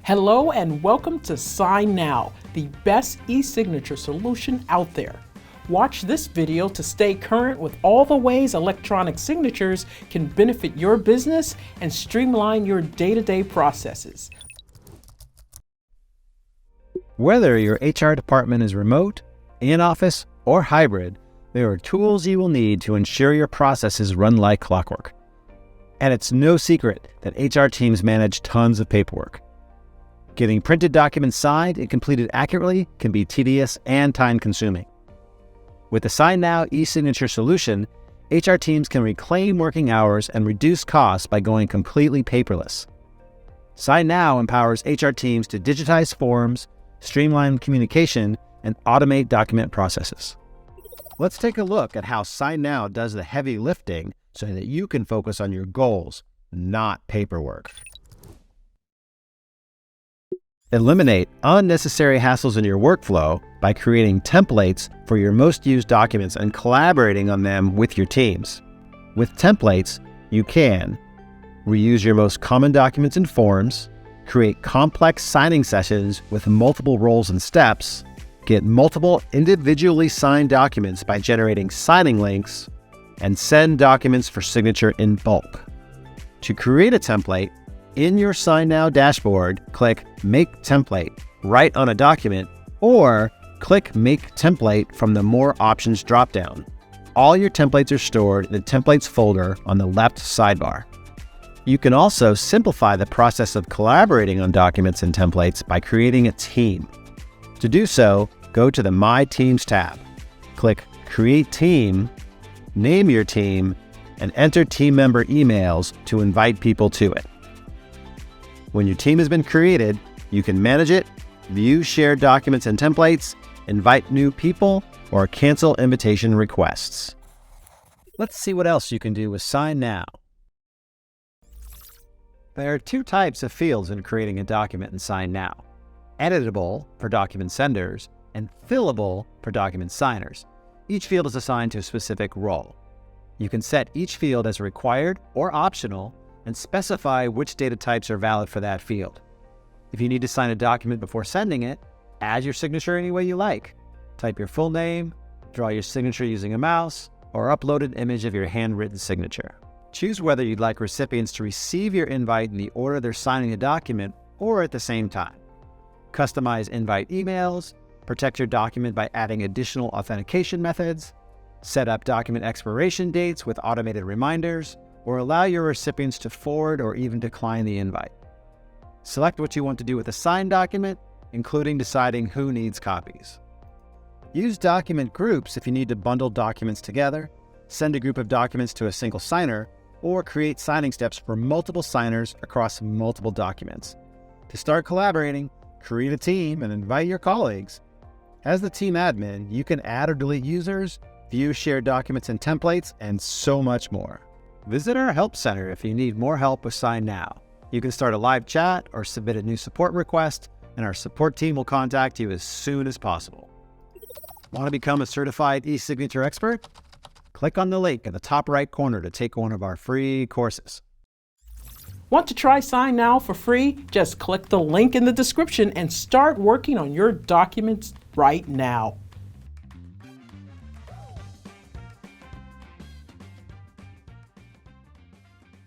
Hello and welcome to signNow, the best e-signature solution out there. Watch this video to stay current with all the ways electronic signatures can benefit your business and streamline your day-to-day processes. Whether your HR department is remote, in-office, or hybrid, there are tools you will need to ensure your processes run like clockwork. And it's no secret that HR teams manage tons of paperwork. Getting printed documents signed and completed accurately can be tedious and time-consuming. With the signNow eSignature solution, HR teams can reclaim working hours and reduce costs by going completely paperless. signNow empowers HR teams to digitize forms, streamline communication, and automate document processes. Let's take a look at how signNow does the heavy lifting so that you can focus on your goals, not paperwork. Eliminate unnecessary hassles in your workflow by creating templates for your most used documents and collaborating on them with your teams. With templates, you can reuse your most common documents and forms, create complex signing sessions with multiple roles and steps, get multiple individually signed documents by generating signing links, and send documents for signature in bulk. To create a template, in your signNow dashboard, click Make Template right on a document, or click Make Template from the More Options dropdown. All your templates are stored in the Templates folder on the left sidebar. You can also simplify the process of collaborating on documents and templates by creating a team. To do so, go to the My Teams tab. Click Create Team, name your team, and enter team member emails to invite people to it. When your team has been created, you can manage it, view shared documents and templates, invite new people, or cancel invitation requests. Let's see what else you can do with signNow. There are two types of fields in creating a document in signNow: editable for document senders and fillable for document signers. Each field is assigned to a specific role. You can set each field as required or optional and specify which data types are valid for that field. If you need to sign a document before sending it, add your signature any way you like. Type your full name, draw your signature using a mouse, or upload an image of your handwritten signature. Choose whether you'd like recipients to receive your invite in the order they're signing a document or at the same time. Customize invite emails, protect your document by adding additional authentication methods, set up document expiration dates with automated reminders, or allow your recipients to forward or even decline the invite. Select what you want to do with a signed document, including deciding who needs copies. Use document groups if you need to bundle documents together, send a group of documents to a single signer, or create signing steps for multiple signers across multiple documents. To start collaborating, create a team and invite your colleagues. As the team admin, you can add or delete users, view shared documents and templates, and so much more. Visit our Help Center if you need more help with signNow. You can start a live chat or submit a new support request, and our support team will contact you as soon as possible. Want to become a certified e-signature expert? Click on the link in the top right corner to take one of our free courses. Want to try signNow for free? Just click the link in the description and start working on your documents right now.